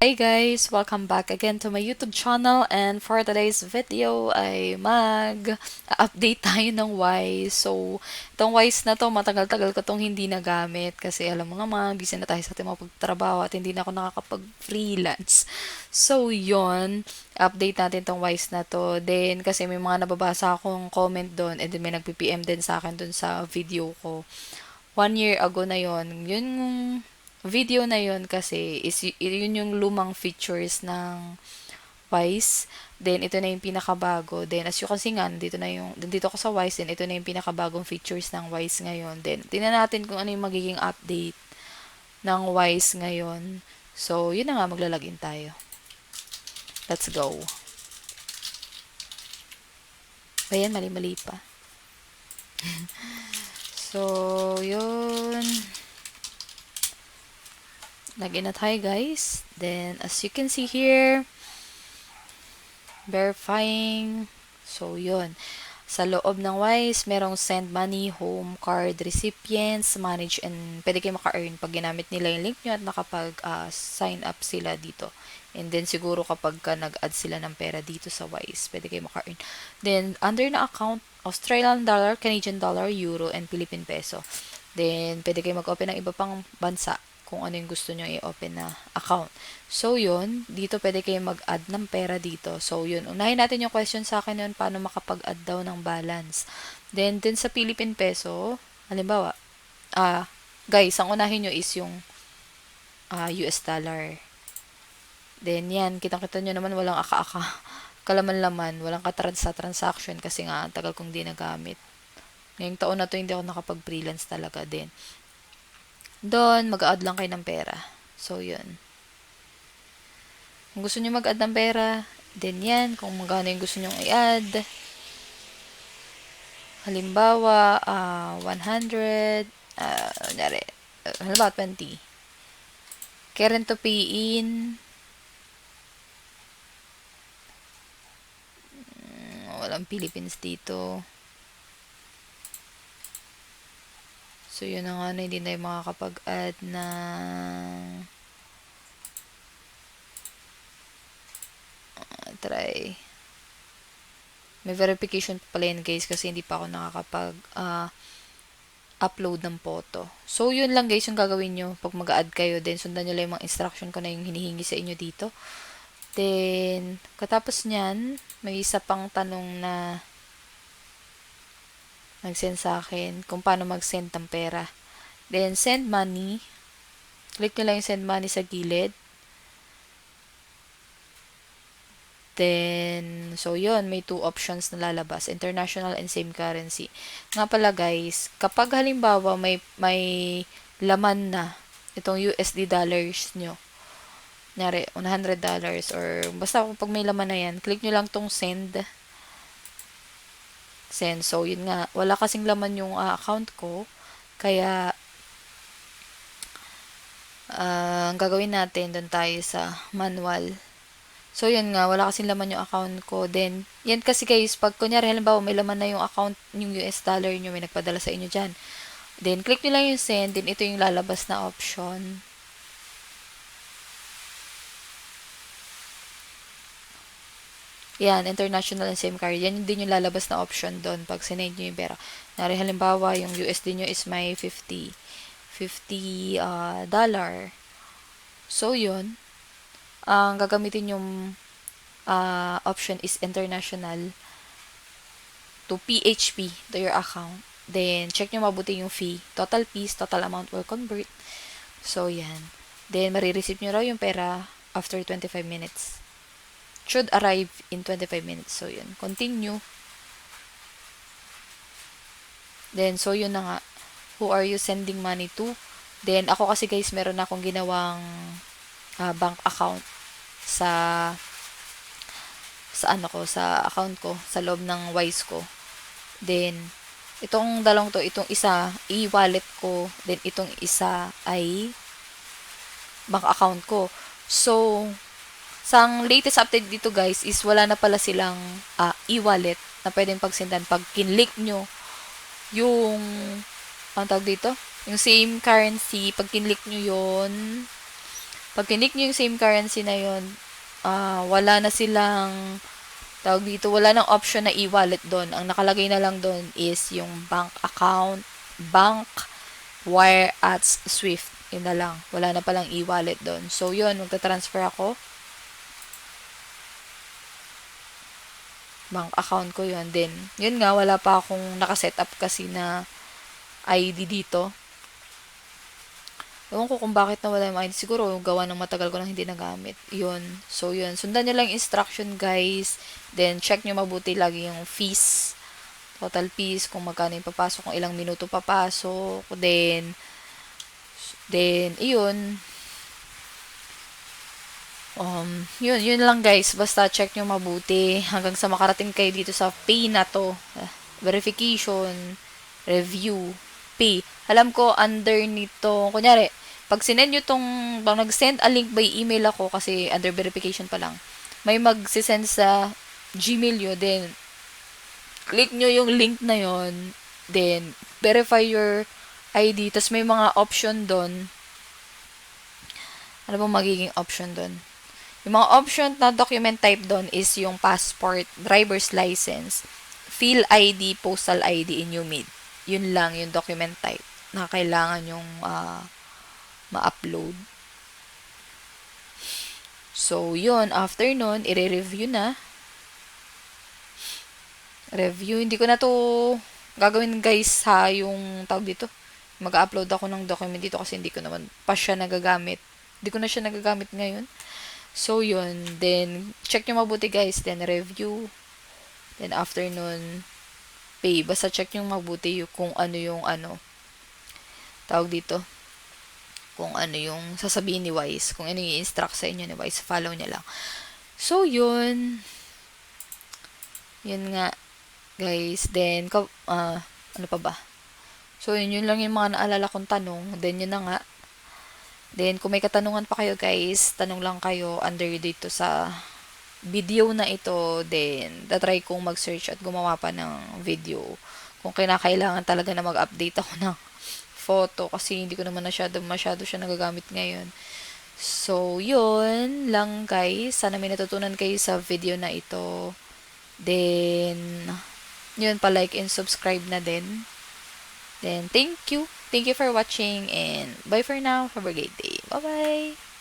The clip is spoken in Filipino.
Hey guys! Welcome back again to my YouTube channel, and for today's video ay mag-update tayo ng Wise. So, itong Wise na to, matagal-tagal ko tong hindi nagamit kasi alam mo naman, busy na tayo sa ating mga pagtrabaho at hindi na ako nakakapag-freelance. So, yon update natin tong Wise na to. Then, kasi may mga nababasa akong comment doon and then may nag-PPM din sa akin doon sa video ko. 1 year ago na yon. Yun video na yon kasi yun yung lumang features ng Wise. Then, ito na yung pinakabago. Then, as you can see nga, nandito ako sa Wise. Then, ito na yung pinakabagong features ng Wise ngayon. Then, tingnan natin kung ano yung magiging update ng Wise ngayon. So, yun na nga, maglalagin tayo. Let's go. Ayan, mali-mali pa. So, yun. Login na tayo, guys. Then, as you can see here, verifying. So, yun. Sa loob ng Wise, merong send money, home card, recipients, manage, and pwede kayo maka-earn pag ginamit nila yung link nyo at nakapag-sign up sila dito. And then, siguro kapag nag-add sila ng pera dito sa Wise, pwede kayo maka-earn. Then, under na account, Australian dollar, Canadian dollar, euro, and Philippine peso. Then, pwede kayo mag-open ng iba pang bansa kung ano yung gusto nyo i-open na account. So, yun. Dito pwede kayo mag-add ng pera dito. So, yun. Unahin natin yung question sa akin yun, paano makapag-add daw ng balance. Then, din sa Philippine peso, halimbawa, guys, ang unahin nyo is yung US dollar. Then, yan. Kitang-kita nyo naman walang aka-aka. Kalaman-laman. Walang transaction kasi nga, ang tagal kong di nagamit. Ngayong taon na to, hindi ako nakapag-freelance talaga din. Doon, mag-add lang kayo ng pera. So, yun. Kung gusto nyo mag-add ng pera, then yan. Kung magkano yung gusto nyo i-add. Halimbawa, 100, halimbawa 20. Current to pay in, walang Philippines dito. So, yun na nga na, hindi na yung makakapag-add ng try. May verification pala yan guys kasi hindi pa ako nakakapag upload ng photo. So, yun lang guys yung gagawin nyo pag mag-add kayo. Then, sundan nyo lang yung mga instruction ko na yung hinihingi sa inyo dito. Then, katapos nyan, may isa pang tanong na nag-send sa akin kung paano mag-send ng pera. Then, send money. Click nyo lang yung send money sa gilid. Then, so yun, may two options na lalabas, international and same currency. Nga pala guys, kapag halimbawa may laman na itong USD dollars nyo, nyari, $100 or basta pag may laman na yan, click nyo lang tong send. Send. So, yun nga, wala kasing laman yung account ko, kaya ang gagawin natin, doon tayo sa manual. So, yun nga, wala kasing laman yung account ko. Then, yan kasi guys, pag kunyari, halimbawa, may laman na yung account, yung US dollar nyo, may nagpadala sa inyo dyan. Then, click nyo lang yung send, then ito yung lalabas na option. Yan, international and same card. Yan din yung lalabas na option doon pag sinend nyo yung pera. Nari, halimbawa, yung USD nyo is may 50 dollar. So, yun. Ang gagamitin yung option is international to PHP to your account. Then, check nyo mabuti yung fee. Total fees, total amount will convert. So, yan. Then, marireceive nyo raw yung pera after 25 minutes. Should arrive in 25 minutes. So, yun. Continue. Then, so, yun na nga. Who are you sending money to? Then, ako kasi guys, meron akong ginawang bank account sa sa account ko, sa loob ng Wise ko. Then, itong dalawang to, itong isa, e-wallet ko, then itong isa ay bank account ko. So, sa latest update dito guys, is wala na pala silang e-wallet na pwedeng pagsendan pag kinlik nyo yung, ang tawag dito? Yung same currency, pag kinlik nyo yon Pag kinik nyo yung same currency na yun, wala na silang, tawag dito, wala nang option na e-wallet doon. Ang nakalagay na lang doon is yung bank account, bank, wire at Swift. Yun na lang. Wala na palang e-wallet doon. So, yun, magta-transfer ako. Bank account ko yun. Then, yun nga, wala pa akong nakaset up kasi na ID dito. Ewan ko kung bakit nawala yung ID. Siguro, gawa ng matagal ko nang hindi nagamit. Yun. So, yun. Sundan nyo lang yung instruction, guys. Then, check nyo mabuti lagi yung fees. Total fees, kung magkano yung papasok, kung ilang minuto papasok. Then, iyon. Yun lang guys. Basta check nyo mabuti hanggang sa makarating kayo dito sa pay na to. Verification, review, pay. Alam ko, under nito, kunyari, pag sinend nyo pag nag-send a link by email ako, kasi under verification pa lang, may mag-send sa Gmail nyo, then, click nyo yung link na yon, then, verify your ID, tas may mga option doon. Ano bang magiging option doon? Yung mga option na document type doon is yung passport, driver's license, fill ID, postal ID, and UMID. Yun lang yung document type na kailangan yung ma-upload. So, yun. After nun, i-review na. Review. Hindi ko na to gagawin guys ha, yung tawag dito. Mag-upload ako ng document dito kasi hindi ko naman pa siya nagagamit. Hindi ko na siya nagagamit ngayon. So, yun. Then, check nyo mabuti guys. Then, review. Then, after nun, pay. Basta check nyo mabuti kung ano yung tawag dito. Kung ano yung sasabihin ni Wise. Kung ano yung instruct sa inyo ni Wise. Follow nyo lang. So, yun. Yun nga, guys. Then, ano pa ba? So, yun lang yung mga naalala kong tanong. Then, yun na nga. Then, kung may katanungan pa kayo guys, tanong lang kayo under dito sa video na ito. Then, tatry kong mag-search at gumawa pa ng video. Kung kinakailangan talaga na mag-update ako ng photo kasi hindi ko naman masyado siya nagagamit ngayon. So, yun lang guys. Sana may natutunan kayo sa video na ito. Then, yun pa-like and subscribe na din. Then, thank you. Thank you for watching and bye for now. Have a great day. Bye-bye!